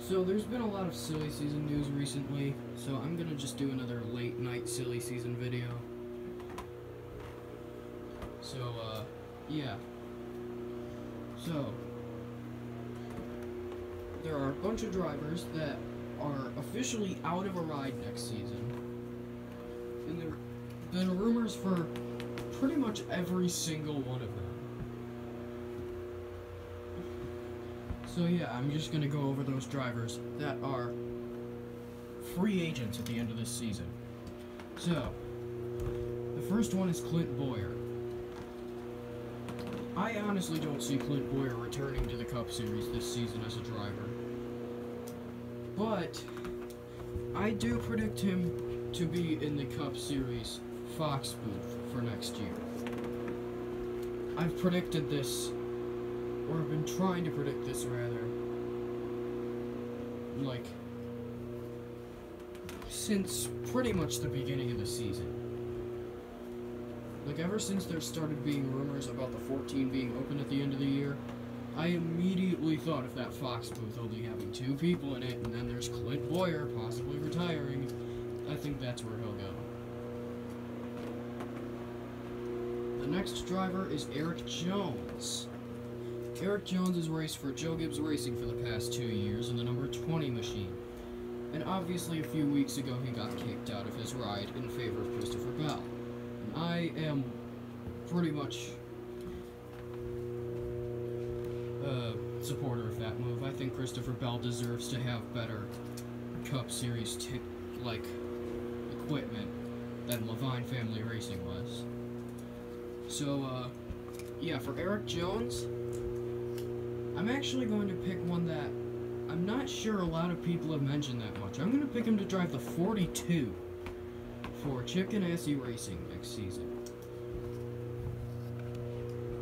So there's been a lot of silly season news recently, so I'm gonna just do another late night silly season video. So, yeah. So, there are a bunch of drivers that are officially out of a ride next season. And there have been rumors for pretty much every single one of them. So yeah, I'm just gonna go over those drivers that are free agents at the end of this season. So, the first one is Clint Bowyer. I honestly don't see Clint Bowyer returning to the Cup Series this season as a driver. But, I do predict him to be in the Cup Series Fox booth for next year. I've predicted this, or I've been trying to predict this rather, like, since pretty much the beginning of the season. Like, ever since there started being rumors about the 14 being open at the end of the year, I immediately thought of that Fox booth only having 2 people in it, and then there's Clint Bowyer possibly retiring. I think that's where he'll go. The next driver is Erik Jones. Erik Jones has raced for Joe Gibbs Racing for the past 2 years in the number 20 machine. And obviously a few weeks ago he got kicked out of his ride in favor of Christopher Bell. And I am pretty much a supporter of that move. I think Christopher Bell deserves to have better Cup Series equipment than Levine Family Racing was. So, yeah, for Erik Jones, I'm actually going to pick one that I'm not sure a lot of people have mentioned that much. I'm going to pick him to drive the 42 for Chip Ganassi Racing next season.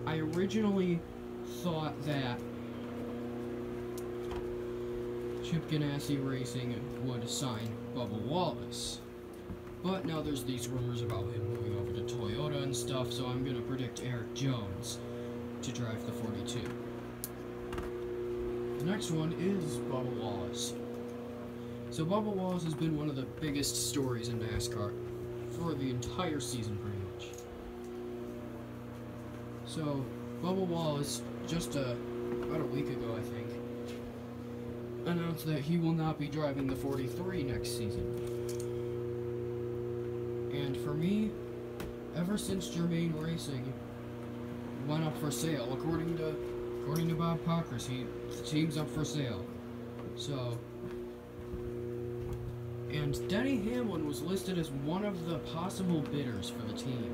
I originally thought that Chip Ganassi Racing would sign Bubba Wallace, but now there's these rumors about him moving over to Toyota and stuff, so I'm going to predict Erik Jones to drive the 42. The next one is Bubba Wallace. So Bubba Wallace has been one of the biggest stories in NASCAR for the entire season, pretty much. So Bubba Wallace, just about a week ago, I think, announced that he will not be driving the 43 next season. And for me, ever since Germain Racing went up for sale, according to Bob Pockrass, the team's up for sale. So, and Denny Hamlin was listed as one of the possible bidders for the team.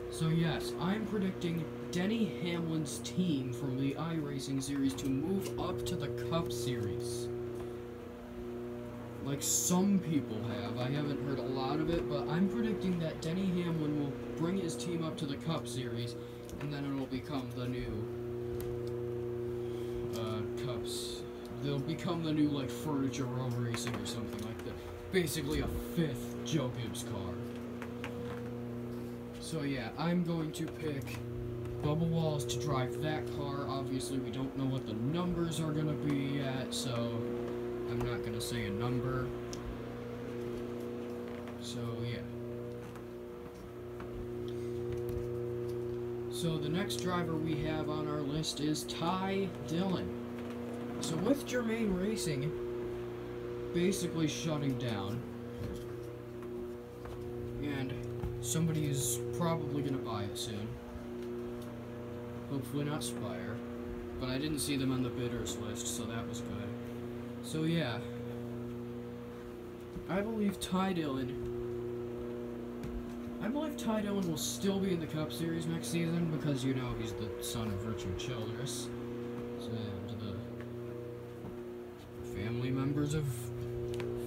So yes, I'm predicting Denny Hamlin's team from the iRacing series to move up to the Cup Series. Like some people have. I haven't heard a lot of it, but I'm predicting that Denny Hamlin will bring his team up to the Cup Series, and then it'll become the new Cups. They'll become the new, like, Furniture Row Racing or something like that. Basically a 5th Joe Gibbs car. So yeah, I'm going to pick Bubba Wallace to drive that car. Obviously, we don't know what the numbers are going to be yet, so I'm not going to say a number. So yeah. So the next driver we have on our list is Ty Dillon. So with Germain Racing basically shutting down, and somebody is probably going to buy it soon. Hopefully not Spire, but I didn't see them on the bidders list, so that was good. So yeah, I believe Ty Dillon will still be in the Cup Series next season because, you know, he's the son of Richard Childress. And the family members of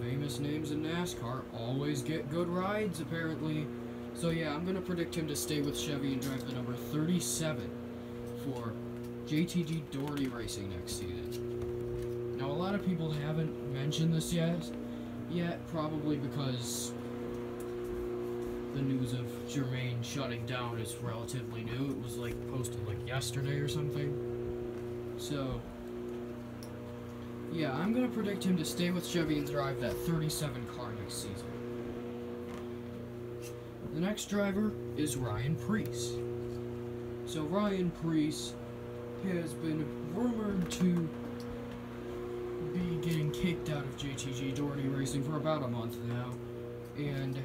famous names in NASCAR always get good rides, apparently. So yeah, I'm going to predict him to stay with Chevy and drive the number 37 for JTG Doherty Racing next season. Now, a lot of people haven't mentioned this yet, probably because the news of Germain shutting down is relatively new. It was like posted like yesterday or something. So yeah, I'm going to predict him to stay with Chevy and drive that 37 car next season. The next driver is Ryan Preece. So Ryan Preece has been rumored to be getting kicked out of JTG Doherty Racing for about a month now, and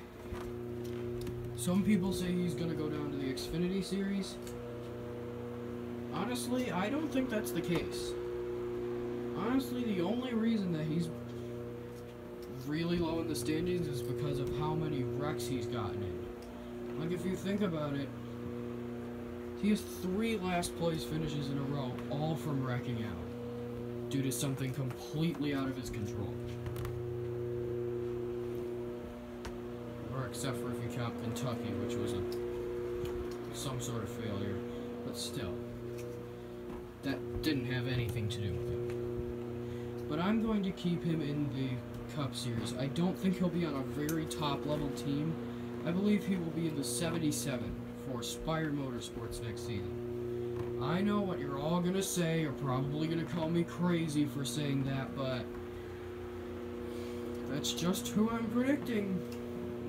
some people say he's going to go down to the Xfinity Series. Honestly, I don't think that's the case. Honestly, the only reason that he's really low in the standings is because of how many wrecks he's gotten in. Like, if you think about it, he has 3 last place finishes in a row, all from wrecking out, due to something completely out of his control. Or except for if you count Kentucky, which was some sort of failure, but still. That didn't have anything to do with him. But I'm going to keep him in the Cup Series. I don't think he'll be on a very top-level team. I believe he will be in the 77 for Spire Motorsports next season. I know what you're all going to say. You're probably going to call me crazy for saying that, but that's just who I'm predicting.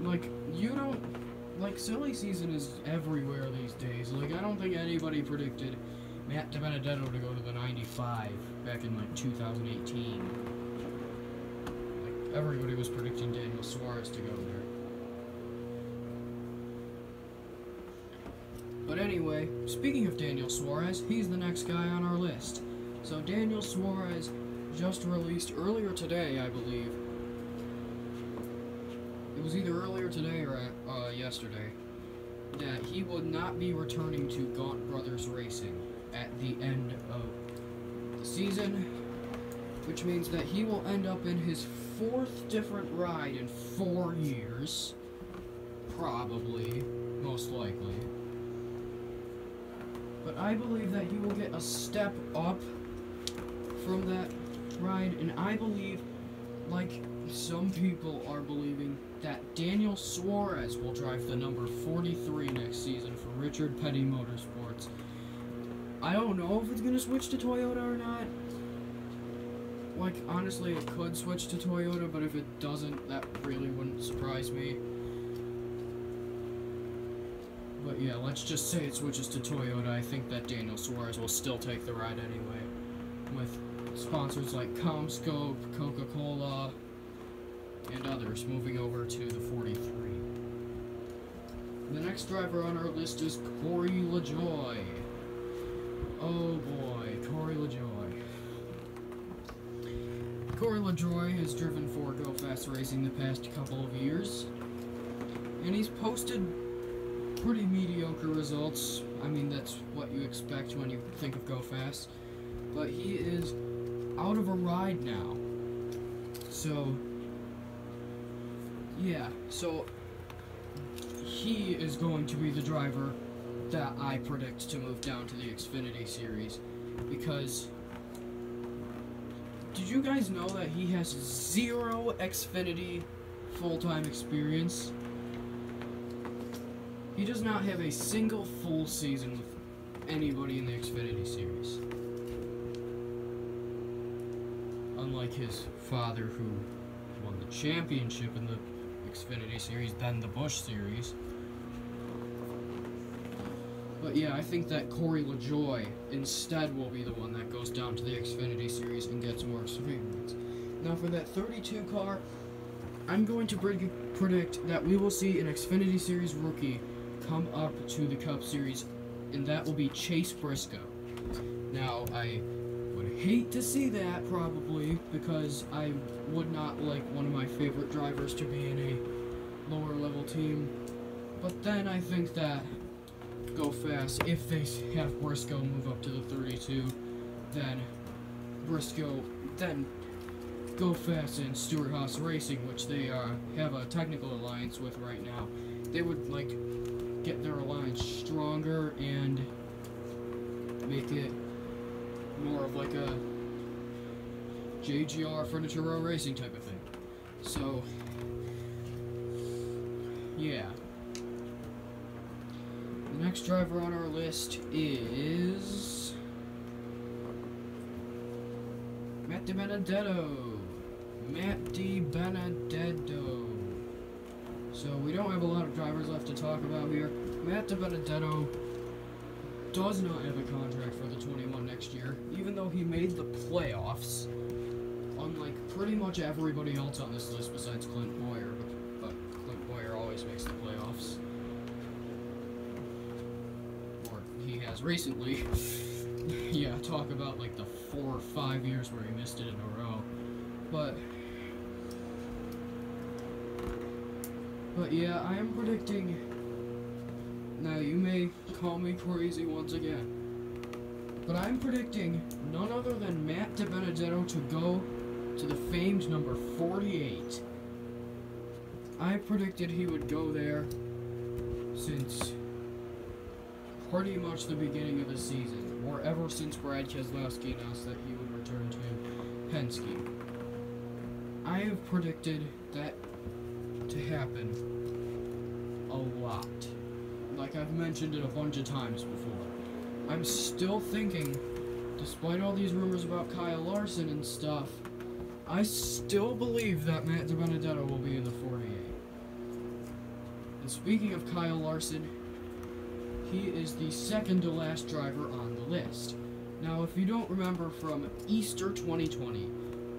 Like, you don't... Like, silly season is everywhere these days. Like, I don't think anybody predicted Matt DiBenedetto to go to the 95 back in, like, 2018. Like, everybody was predicting Daniel Suarez to go there. But anyway, speaking of Daniel Suarez, he's the next guy on our list. So Daniel Suarez just released earlier today, I believe. It was either earlier today or yesterday, that he would not be returning to Gaunt Brothers Racing at the end of the season, which means that he will end up in his 4th different ride in 4 years, probably, most likely. But I believe that he will get a step up from that ride, and I believe, like some people are believing, that Daniel Suarez will drive the number 43 next season for Richard Petty Motorsports. I don't know if it's going to switch to Toyota or not. Like, honestly, it could switch to Toyota, but if it doesn't, that really wouldn't surprise me. But yeah, let's just say it switches to Toyota. I think that Daniel Suarez will still take the ride anyway, with sponsors like CommScope, Coca-Cola, and others moving over to the 43. The next driver on our list is Corey LaJoie. Oh boy, Corey LaJoie. Corey LaJoie has driven for Go Fast Racing the past couple of years, and he's posted pretty mediocre results. I mean, that's what you expect when you think of Go Fast. But he is out of a ride now. So, yeah, so he is going to be the driver that I predict to move down to the Xfinity Series, because did you guys know that he has 0 Xfinity full-time experience? He does not have a single full season with anybody in the Xfinity Series. Unlike his father, who won the championship in the Xfinity Series, then the Busch Series. But yeah, I think that Corey LaJoie instead will be the one that goes down to the Xfinity Series and gets more experience. Now for that 32 car, I'm going to predict that we will see an Xfinity Series rookie come up to the Cup Series, and that will be Chase Briscoe. Now, I would hate to see that, probably, because I would not like one of my favorite drivers to be in a lower level team. But then I think that Go Fast, if they have Briscoe move up to the 32, then Go Fast and Stewart-Haas Racing, which they have a technical alliance with right now, they would like get their alliance stronger and make it more of like a JGR Furniture Row Racing type of thing. So, yeah. The next driver on our list is Matt DiBenedetto. Matt DiBenedetto. So we don't have a lot of drivers left to talk about here. Matt DiBenedetto does not have a contract for the 21 next year, even though he made the playoffs, unlike pretty much everybody else on this list besides Clint Boyer, but Clint Boyer always makes the playoffs. Or he has recently. Yeah, talk about like the 4 or 5 years where he missed it in a row. But yeah, I am predicting. Now, you may call me crazy once again, but I'm predicting none other than Matt DiBenedetto to go to the famed number 48. I predicted he would go there since pretty much the beginning of the season, or ever since Brad Keselowski announced that he would return to Penske. I have predicted that to happen a lot. Like I've mentioned it a bunch of times before. I'm still thinking, despite all these rumors about Kyle Larson and stuff, I still believe that Matt DiBenedetto will be in the 48. And speaking of Kyle Larson, he is the second to last driver on the list. Now, if you don't remember from Easter 2020,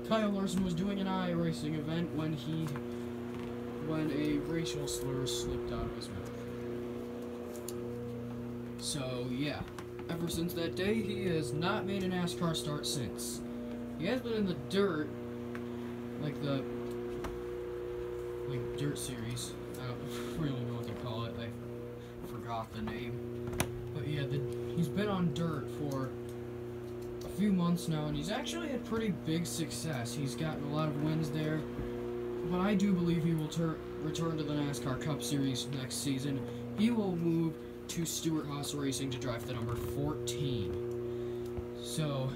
Kyle Larson was doing an iRacing event when a racial slur slipped out of his mouth. So, yeah, ever since that day, he has not made a NASCAR start since. He has been in the dirt, like dirt series. I don't really know what they call it. I forgot the name. But yeah, he's been on dirt for a few months now, and he's actually had pretty big success. He's gotten a lot of wins there. But I do believe he will return to the NASCAR Cup Series next season. He will move to Stewart-Haas Racing to drive the number 14. So,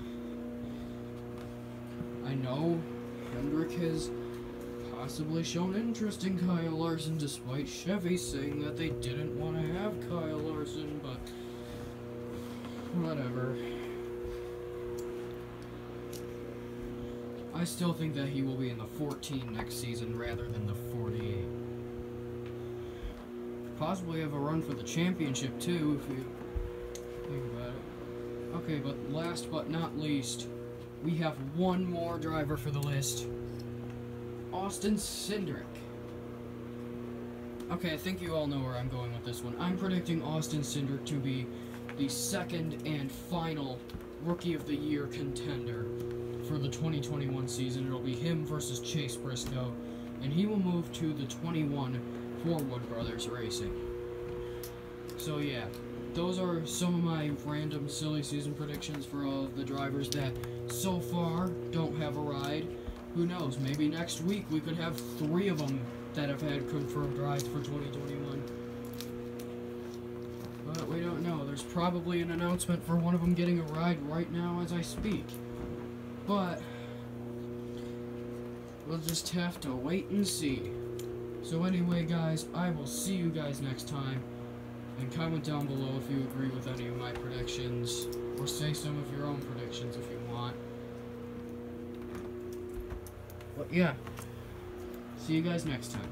I know Hendrick has possibly shown interest in Kyle Larson, despite Chevy saying that they didn't want to have Kyle Larson, but whatever. I still think that he will be in the 14 next season rather than the 48. Possibly have a run for the championship too, if you think about it. Okay, but last but not least, we have one more driver for the list. Austin Cindric. Okay, I think you all know where I'm going with this one. I'm predicting Austin Cindric to be the second and final Rookie of the Year contender for the 2021 season. It'll be him versus Chase Briscoe, and he will move to the 21 for Wood Brothers Racing. So yeah, those are some of my random silly season predictions for all of the drivers that so far don't have a ride. Who knows, maybe next week we could have 3 of them that have had confirmed rides for 2021. But we don't know. There's probably an announcement for one of them getting a ride right now as I speak. But we'll just have to wait and see. So anyway, guys, I will see you guys next time. And comment down below if you agree with any of my predictions, or say some of your own predictions if you want. But yeah, see you guys next time.